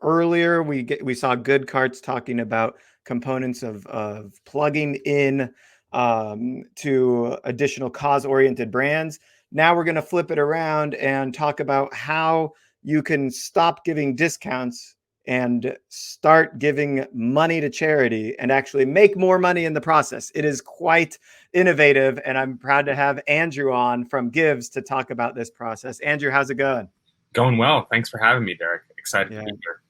earlier we saw Good Carts talking about components of plugging in to additional cause-oriented brands. Now we're going to flip it around and talk about how you can stop giving discounts and start giving money to charity and actually make more money in the process. It is quite innovative, and I'm proud to have Andrew on from Gives to talk about this process. Andrew, how's it going? Going well. Thanks for having me, Derek. Excited to be here.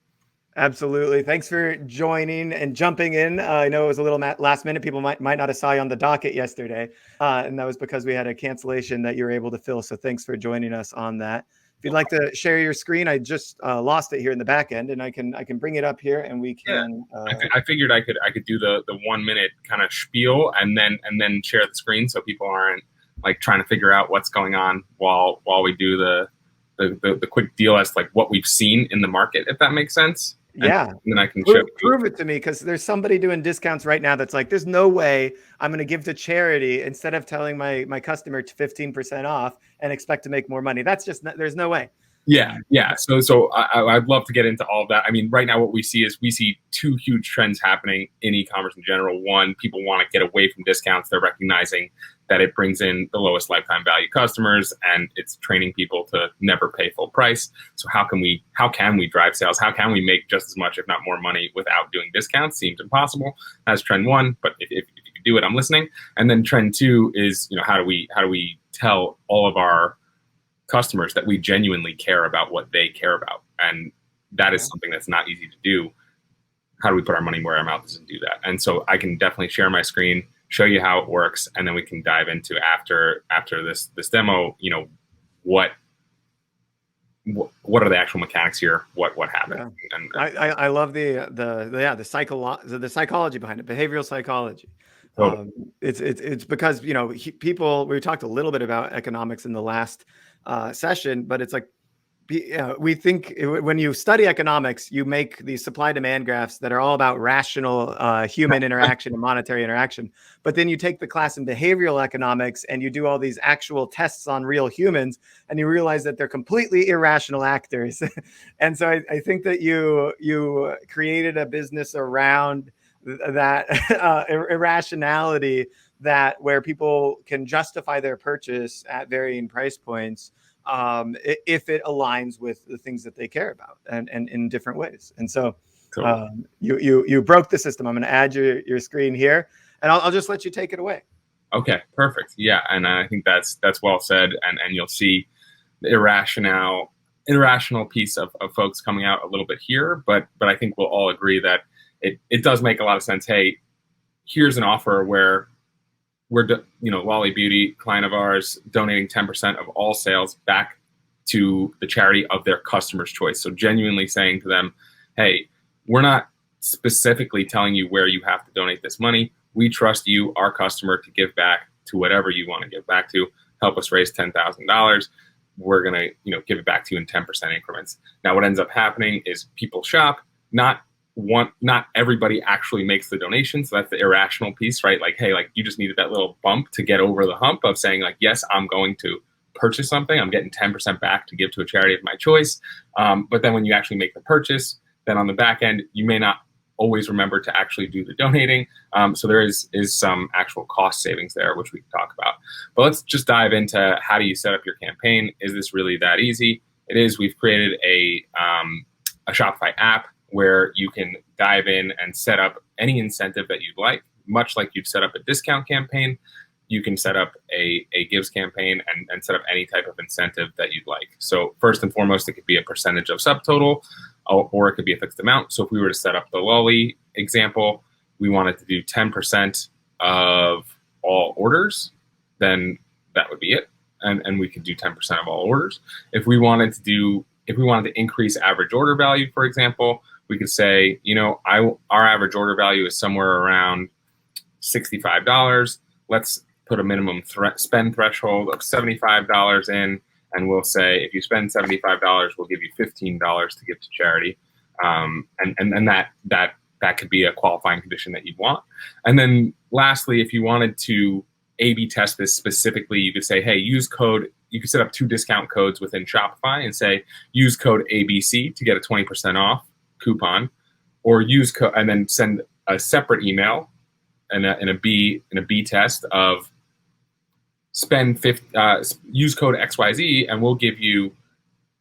Absolutely. Thanks for joining and jumping in. I know it was a little last minute. People might not have saw you on the docket yesterday, and that was because we had a cancellation that you were able to fill. So thanks for joining us on that. If you'd like to share your screen, I just lost it here in the back end, and I can bring it up here, and we can. Yeah. I figured I could do the 1 minute kind of spiel and then share the screen so people aren't like trying to figure out what's going on while we do the quick deal as to, like, what we've seen in the market, if that makes sense. Yeah. And then I can prove it to me, because there's somebody doing discounts right now that's like, there's no way I'm going to give to charity instead of telling my customer to 15% off and expect to make more money. That's just, there's no way. Yeah. So I'd love to get into all of that. I mean, right now what we see two huge trends happening in e-commerce in general. One, people want to get away from discounts. They're recognizing that it brings in the lowest lifetime value customers, and it's training people to never pay full price. So how can we drive sales? How can we make just as much, if not more money, without doing discounts? Seems impossible. That's trend one. But if you can do it, I'm listening. And then trend two is, how do we tell all of our customers that we genuinely care about what they care about? And that is something that's not easy to do. How do we put our money where our mouth is and do that? And so I can definitely share my screen, show you how it works, and then we can dive into after this demo, what are the actual mechanics here? What happened? Yeah. And I love the psychology behind it, behavioral psychology. Totally. It's because people, we talked a little bit about economics in the last session, but it's like, we think when you study economics, you make these supply demand graphs that are all about rational human interaction and monetary interaction. But then you take the class in behavioral economics and you do all these actual tests on real humans, and you realize that they're completely irrational actors. And so I think that you created a business around that irrationality, that where people can justify their purchase at varying price points if it aligns with the things that they care about, and in different ways. And so you broke the system. I'm going to add your screen here, and I'll just let you take it away. Okay, perfect. Yeah, and I think that's well said, and you'll see the irrational piece of folks coming out a little bit here, but I think we'll all agree that it does make a lot of sense. Hey, here's an offer where we're, Lolly Beauty, client of ours, donating 10% of all sales back to the charity of their customer's choice. So genuinely saying to them, hey, we're not specifically telling you where you have to donate this money. We trust you, our customer, to give back to whatever you want to give back to. Help us raise $10,000. We're going to, give it back to you in 10% increments. Now, what ends up happening is people shop, not everybody actually makes the donation. So that's the irrational piece, right? Like, hey, like, you just needed that little bump to get over the hump of saying, like, yes, I'm going to purchase something. I'm getting 10% back to give to a charity of my choice. But then when you actually make the purchase, then on the back end, you may not always remember to actually do the donating. So there is some actual cost savings there, which we can talk about. But let's just dive into, how do you set up your campaign? Is this really that easy? It is. We've created a Shopify app where you can dive in and set up any incentive that you'd like. Much like you'd set up a discount campaign, you can set up a Gives campaign and set up any type of incentive that you'd like. So first and foremost, it could be a percentage of subtotal, or it could be a fixed amount. So if we were to set up the Lolly example, we wanted to do 10% of all orders, then that would be it. And we could do 10% of all orders. If we wanted to increase average order value, for example, we could say, our average order value is somewhere around $65. Let's put a minimum spend threshold of $75 in, and we'll say, if you spend $75, we'll give you $15 to give to charity. And that could be a qualifying condition that you want. And then lastly, if you wanted to A/B test this specifically, you could say, hey, you could set up 2 discount codes within Shopify and say, use code ABC to get a 20% off coupon, or use and then send a separate email and a B test of use code XYZ, and we'll give you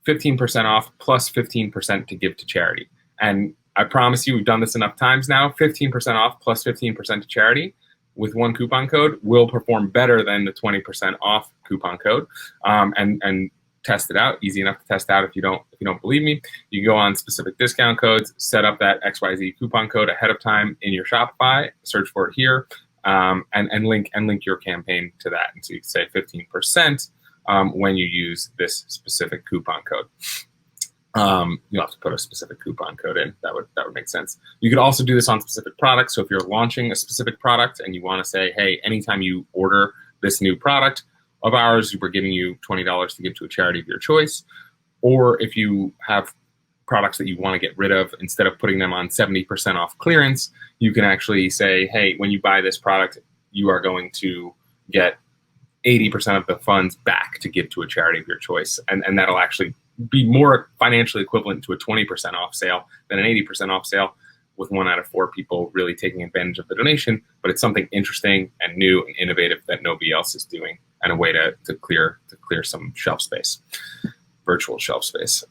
15% off plus 15% to give to charity. And I promise you, we've done this enough times now. 15% off plus 15% to charity with one coupon code will perform better than the 20% off coupon code. And test it out. Easy enough to test out. If you don't believe me, you go on specific discount codes, set up that XYZ coupon code ahead of time in your Shopify, search for it here, and link your campaign to that. And so you can say 15% when you use this specific coupon code. You'll have to put a specific coupon code in. That would make sense. You could also do this on specific products. So if you're launching a specific product and you want to say, hey, anytime you order this new product of ours, we're giving you $20 to give to a charity of your choice. Or if you have products that you want to get rid of, instead of putting them on 70% off clearance, you can actually say, hey, when you buy this product, you are going to get 80% of the funds back to give to a charity of your choice. And that'll actually be more financially equivalent to a 20% off sale than an 80% off sale, with 1 out of 4 people really taking advantage of the donation. But it's something interesting and new and innovative that nobody else is doing, and a way to clear some shelf space, virtual shelf space.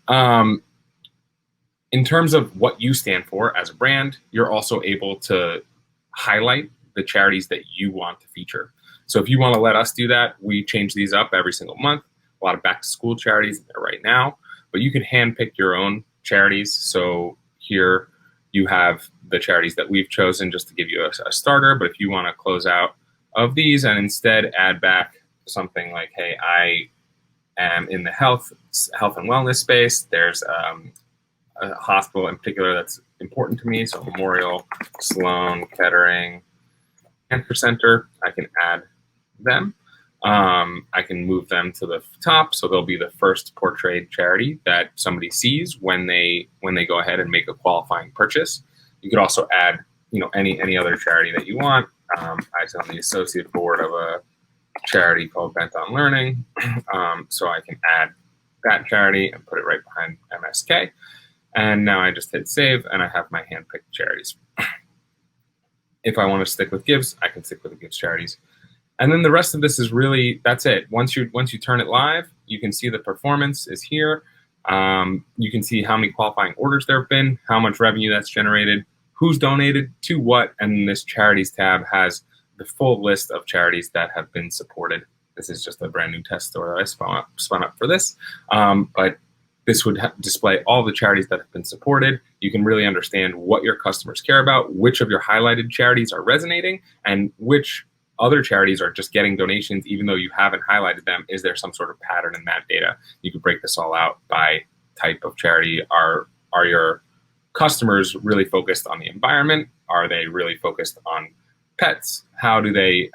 In terms of what you stand for as a brand, you're also able to highlight the charities that you want to feature. So if you want to let us do that, we change these up every single month. A lot of back-to-school charities there right now, but you can handpick your own charities. So here you have the charities that we've chosen just to give you a starter. But if you want to close out of these and instead add back something like, hey, I am in the health and wellness space. There's a hospital in particular that's important to me. So Memorial Sloan Kettering Cancer Center, I can add them. I can move them to the top, so they'll be the first portrayed charity that somebody sees when they go ahead and make a qualifying purchase. You could also add, any other charity that you want. I sit on the associate board of a charity called Bent on Learning, so I can add that charity and put it right behind MSK. And now I just hit save, and I have my hand-picked charities. If I want to stick with Gives, I can stick with the Gives charities. And then the rest of this is really, that's it. Once you turn it live, you can see the performance is here. You can see how many qualifying orders there have been, how much revenue that's generated, who's donated to what, and this charities tab has the full list of charities that have been supported. This is just a brand new test store that I spun up for this. But this would display all the charities that have been supported. You can really understand what your customers care about, which of your highlighted charities are resonating, and which other charities are just getting donations even though you haven't highlighted them. Is there some sort of pattern in that data? You could break this all out by type of charity. Are your customers really focused on the environment? Are they really focused on pets? How do they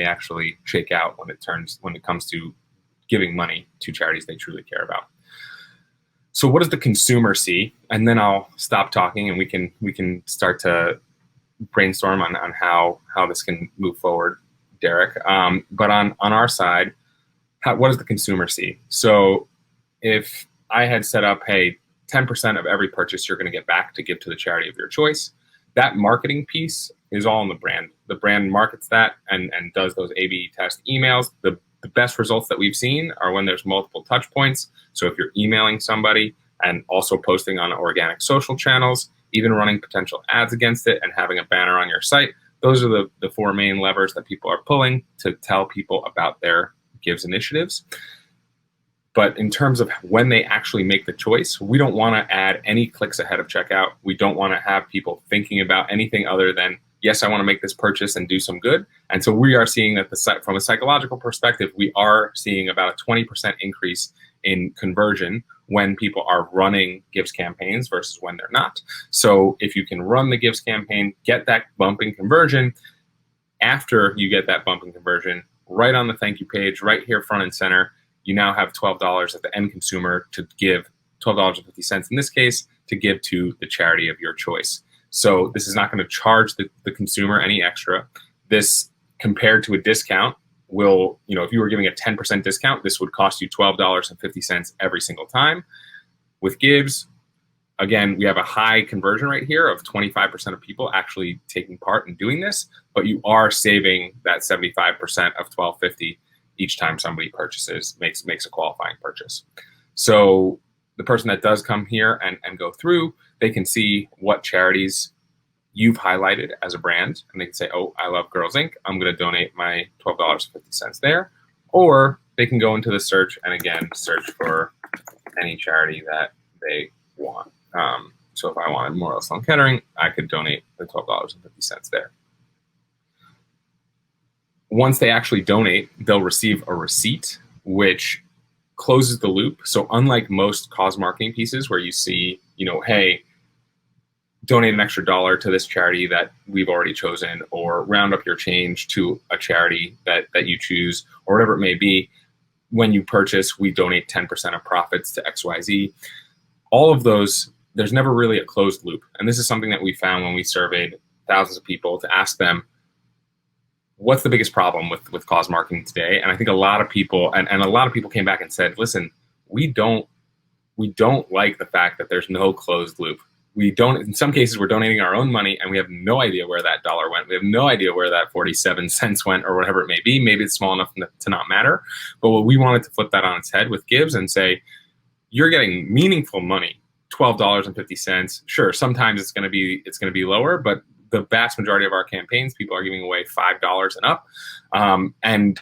actually shake out when it comes to giving money to charities they truly care about? So what does the consumer see? And then I'll stop talking and we can start to brainstorm on how this can move forward, Derek. But on our side, what does the consumer see? So if I had set up, hey, 10% of every purchase you're going to get back to give to the charity of your choice, that marketing piece is all in the brand. The brand markets that and does those A/B test emails. The best results that we've seen are when there's multiple touch points. So if you're emailing somebody and also posting on organic social channels, even running potential ads against it and having a banner on your site, those are the 4 main levers that people are pulling to tell people about their Gives initiatives. But in terms of when they actually make the choice, we don't want to add any clicks ahead of checkout. We don't want to have people thinking about anything other than, yes, I want to make this purchase and do some good. And so we are seeing that from a psychological perspective, we are seeing about a 20% increase in conversion when people are running Gives campaigns versus when they're not. So if you can run the Gives campaign, get that bump in conversion, after you get that bump in conversion, right on the thank you page, right here front and center, you now have $12 at the end consumer to give, $12.50 in this case, to give to the charity of your choice. So this is not going to charge the consumer any extra. This, compared to a discount, will, if you were giving a 10% discount, this would cost you $12.50 every single time. With Gives, again, we have a high conversion rate here of 25% of people actually taking part in doing this, but you are saving that 75% of $12.50 each time somebody purchases, makes a qualifying purchase. So the person that does come here and go through, they can see what charities you've highlighted as a brand, and they can say, oh, I love Girls Inc. I'm going to donate my $12.50 there. Or they can go into the search and, again, search for any charity that they want. So if I wanted Memorial Sloan Kettering, I could donate the $12.50 there. Once they actually donate, they'll receive a receipt, which closes the loop. So unlike most cause marketing pieces where you see, hey, donate an extra $1 to this charity that we've already chosen, or round up your change to a charity that you choose, or whatever it may be. When you purchase, we donate 10% of profits to XYZ. All of those, there's never really a closed loop. And this is something that we found when we surveyed thousands of people to ask them, what's the biggest problem with cause marketing today? And I think a lot of people, and a lot of people came back and said, listen, we don't like the fact that there's no closed loop. We don't, in some cases, we're donating our own money and we have no idea where that dollar went. We have no idea where that 47 cents went, or whatever it may be. Maybe it's small enough to not matter. But what we wanted to flip that on its head with Gives and say, you're getting meaningful money, $12.50. Sure, sometimes it's going to be lower, but the vast majority of our campaigns, people are giving away $5 and up. And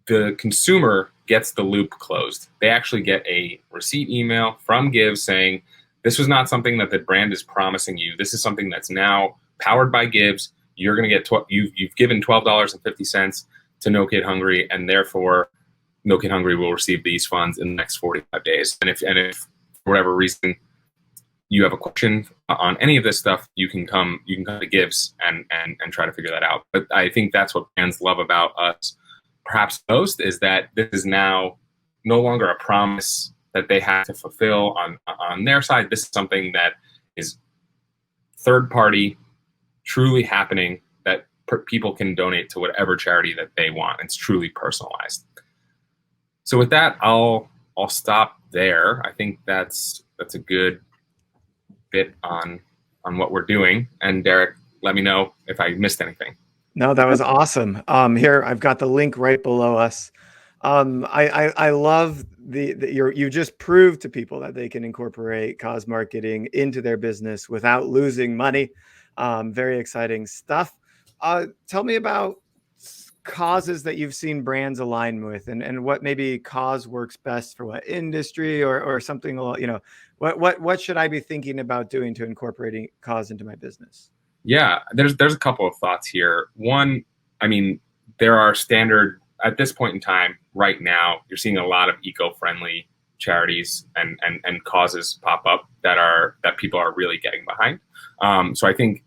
the consumer gets the loop closed. They actually get a receipt email from Gives saying, this was not something that the brand is promising you. This is something that's now powered by Gives. You're going to get, you've given $12.50 to No Kid Hungry, and therefore No Kid Hungry will receive these funds in the next 45 days. And if for whatever reason you have a question on any of this stuff, you can come to Gives and try to figure that out. But I think that's what brands love about us perhaps most, is that this is now no longer a promise that they have to fulfill on their side. This is something that is third party, truly happening, that people can donate to whatever charity that they want. It's truly personalized. So with that, I'll stop there. I think that's a good bit on what we're doing. And Derek, let me know if I missed anything. No, that was awesome. Here I've got the link right below us. I love you just proved to people that they can incorporate cause marketing into their business without losing money. Very exciting stuff. Tell me about causes that you've seen brands align with, and what maybe cause works best for what industry or something. What should I be thinking about doing to incorporating cause into my business? Yeah, there's a couple of thoughts here. One, I mean, there are standard, at this point in time, right now, you're seeing a lot of eco-friendly charities and causes pop up that people are really getting behind. So I think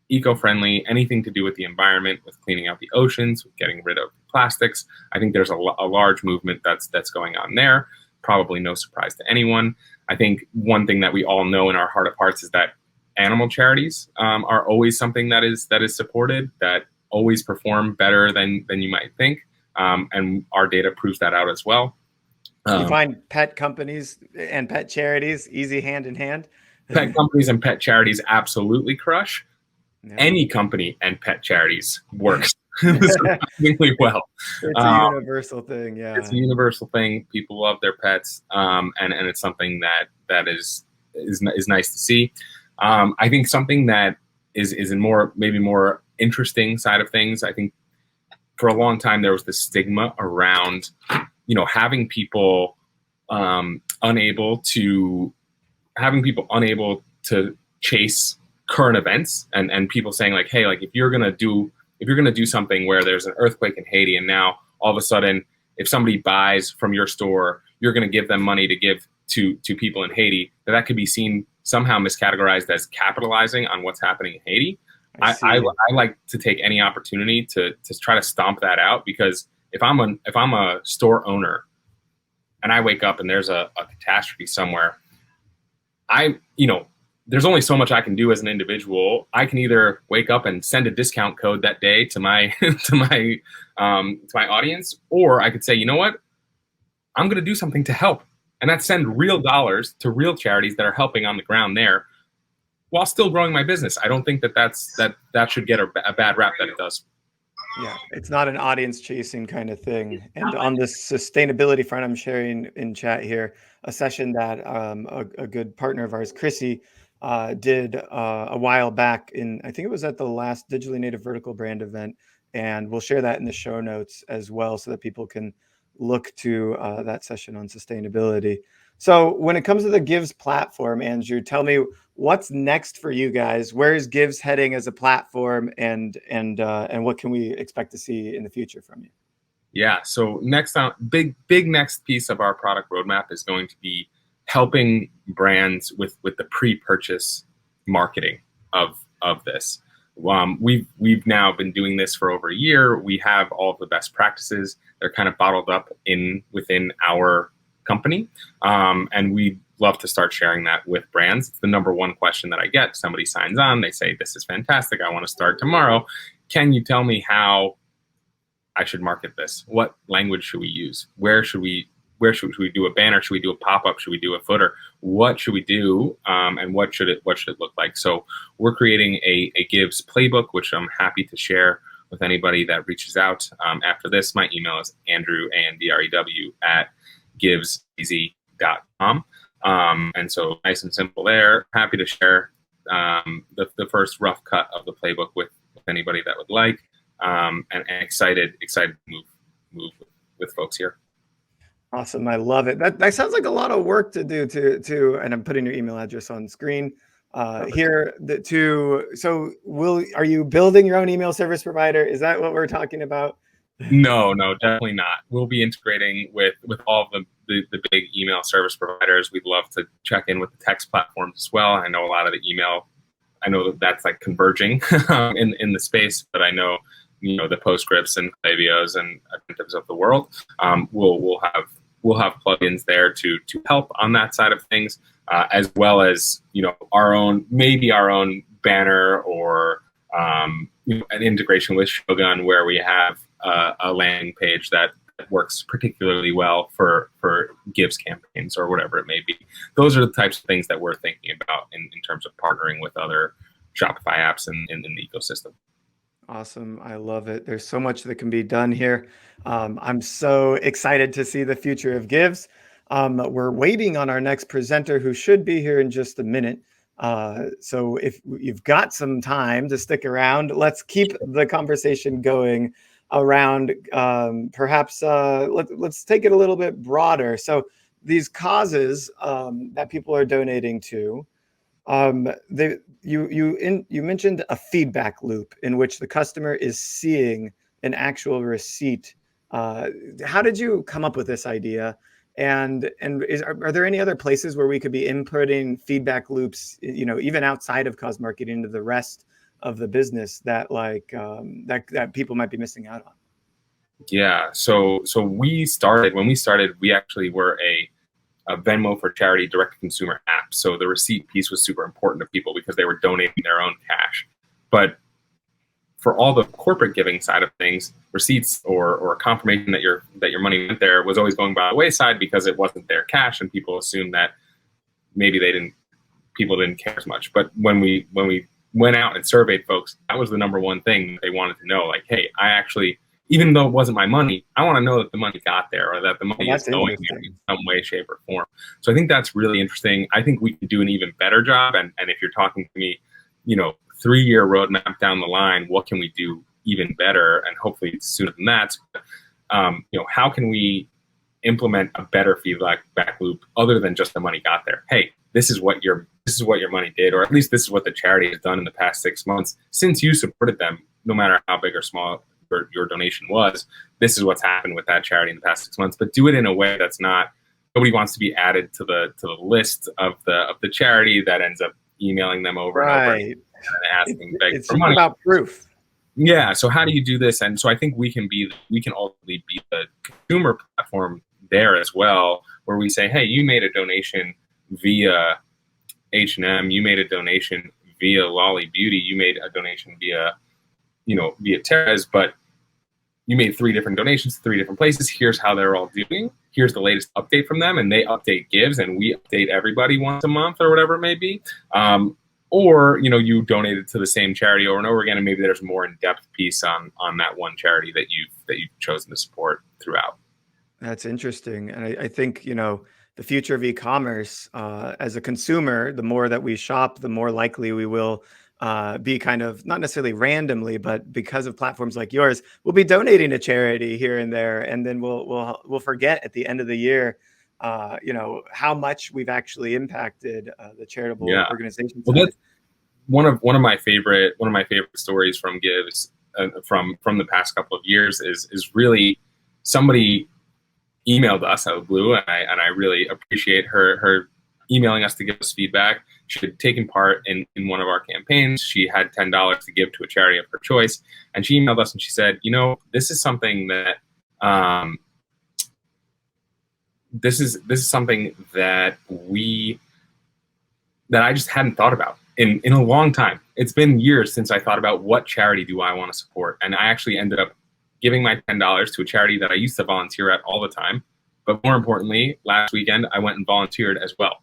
eco-friendly, anything to do with the environment, with cleaning out the oceans, with getting rid of plastics, I think there's a large movement that's going on there. Probably no surprise to anyone. I think one thing that we all know in our heart of hearts is that animal charities are always something that is supported, that always perform better than you might think, and our data proves that out as well. You find pet companies and pet charities easy hand in hand? Pet companies and pet charities absolutely crush. Yeah. Any company and pet charities works surprisingly well. It's a universal thing, yeah. It's a universal thing. People love their pets, and it's something that is nice to see. I think something that is in maybe more interesting side of things. I think for a long time there was this stigma around, having people unable to chase current events, and people saying like, hey, like if you're gonna do something where there's an earthquake in Haiti, and now all of a sudden if somebody buys from your store, you're gonna give them money to give to people in Haiti, that could be seen somehow miscategorized as capitalizing on what's happening in Haiti. I like to take any opportunity to try to stomp that out, because if I'm a store owner and I wake up and there's a catastrophe somewhere, there's only so much I can do as an individual. I can either wake up and send a discount code that day to my to my audience, or I could say, you know what, I'm going to do something to help. And that's send real dollars to real charities that are helping on the ground there while still growing my business. I don't think that should get a bad rap that it does. Yeah, it's not an audience chasing kind of thing. And on the sustainability front, I'm sharing in chat here a session that a good partner of ours, Chrissy, did a while back I think it was at the last Digitally Native Vertical Brand event. And we'll share that in the show notes as well so that people can look to that session on sustainability. So when it comes to the Gives platform, Andrew, tell me what's next for you guys. Where is Gives heading as a platform, and what can we expect to see in the future from you? Yeah. So next on big next piece of our product roadmap is going to be helping brands with the pre-purchase marketing of this. We've now been doing this for over a year. We have all of the best practices. They're kind of bottled up within our company, and we'd love to start sharing that with brands. It's the number one question that I get. Somebody signs on, they say, "This is fantastic. I want to start tomorrow. Can you tell me how I should market this? What language should we use? Where should we do a banner? Should we do a pop-up? Should we do a footer? What should we do? And what should it look like?" So we're creating a Gives playbook, which I'm happy to share with anybody that reaches out after this. My email is Andrew, ANDREW, @givesez.com. And so nice and simple there. Happy to share the first rough cut of the playbook with anybody that would like. And excited to move with folks here. Awesome. I love it. That sounds like a lot of work to do and I'm putting your email address on screen here so are you building your own email service provider? Is that what we're talking about? No, definitely not. We'll be integrating with all of the big email service providers. We'd love to check in with the text platforms as well. I know a lot of the email, I know that's like converging in the space, but I know, the Postgres and Klaviyo's and Attentives of the world. We'll have plugins there to help on that side of things, as well as our own banner or an integration with Shogun where we have a landing page that works particularly well for Gives campaigns or whatever it may be. Those are the types of things that we're thinking about in terms of partnering with other Shopify apps in the ecosystem. Awesome. I love it. There's so much that can be done here. I'm so excited to see the future of Gives. We're waiting on our next presenter who should be here in just a minute. So if you've got some time to stick around, let's keep the conversation going around perhaps let's take it a little bit broader. So these causes that people are donating to, you mentioned a feedback loop in which the customer is seeing an actual receipt. How did you come up with this idea? And are there any other places where we could be inputting feedback loops, even outside of cause marketing, into the rest of the business that that people might be missing out on? Yeah. So when we started, we actually were a Venmo for charity direct-to-consumer app. So the receipt piece was super important to people because they were donating their own cash. But for all the corporate giving side of things, receipts or confirmation that your money went there was always going by the wayside because it wasn't their cash, and people assumed that maybe people didn't care as much. But when we went out and surveyed folks, that was the number one thing they wanted to know. Like, hey, I actually, even though it wasn't my money, I want to know that the money got there or that the money is going there in some way, shape, or form. So I think that's really interesting. I think we can do an even better job. And if you're talking to me, 3-year roadmap down the line, what can we do even better? And hopefully it's sooner than that. But, how can we implement a better feedback loop other than just the money got there? Hey, this is what your money did, or at least this is what the charity has done in the past 6 months since you supported them, no matter how big or small your donation was. This is what's happened with that charity in the past 6 months, but do it in a way that's not, nobody wants to be added to the list of the charity that ends up emailing them over and over and asking, begging for money. It's about proof. Yeah. So how do you do this? And so I think we can ultimately be the consumer platform there as well, where we say, hey, you made a donation via H&M, you made a donation via Lolly Beauty, you made a donation via Terra's, but you made 3 different donations to 3 different places. Here's how they're all doing. Here's the latest update from them, and they update Gives, and we update everybody once a month or whatever it may be. Or, you know, you donated to the same charity over and over again, and maybe there's a more in-depth piece on that one charity that you've chosen to support throughout. That's interesting. And I think, you know, the future of e-commerce, as a consumer, the more that we shop, the more likely we will be kind of, not necessarily randomly, but because of platforms like yours, we'll be donating to charity here and there, and then we'll forget at the end of the year, you know, how much we've actually impacted the charitable organizations. Well, that's one of my favorite stories from Gives from the past couple of years is really somebody emailed us out of the blue, and I really appreciate her emailing us to give us feedback. She had taken part in one of our campaigns. She had $10 to give to a charity of her choice, and she emailed us and she said, you know, this is something that this is something that I just hadn't thought about in a long time. It's been years since I thought about what charity do I want to support, and I actually ended up giving my $10 to a charity that I used to volunteer at all the time. But more importantly, last weekend, I went and volunteered as well.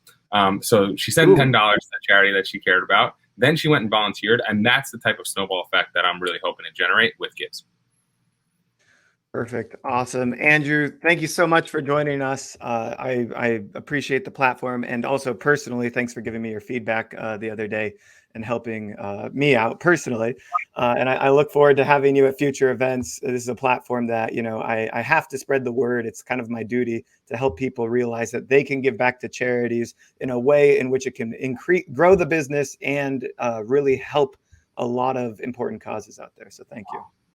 So she sent $10 to the charity that she cared about. Then she went and volunteered. And that's the type of snowball effect that I'm really hoping to generate with Gives. Perfect. Awesome. Andrew, thank you so much for joining us. I appreciate the platform. And also personally, thanks for giving me your feedback the other day and helping me out personally. And I look forward to having you at future events. This is a platform that, you know, I have to spread the word. It's kind of my duty to help people realize that they can give back to charities in a way in which it can grow the business and really help a lot of important causes out there. So thank you.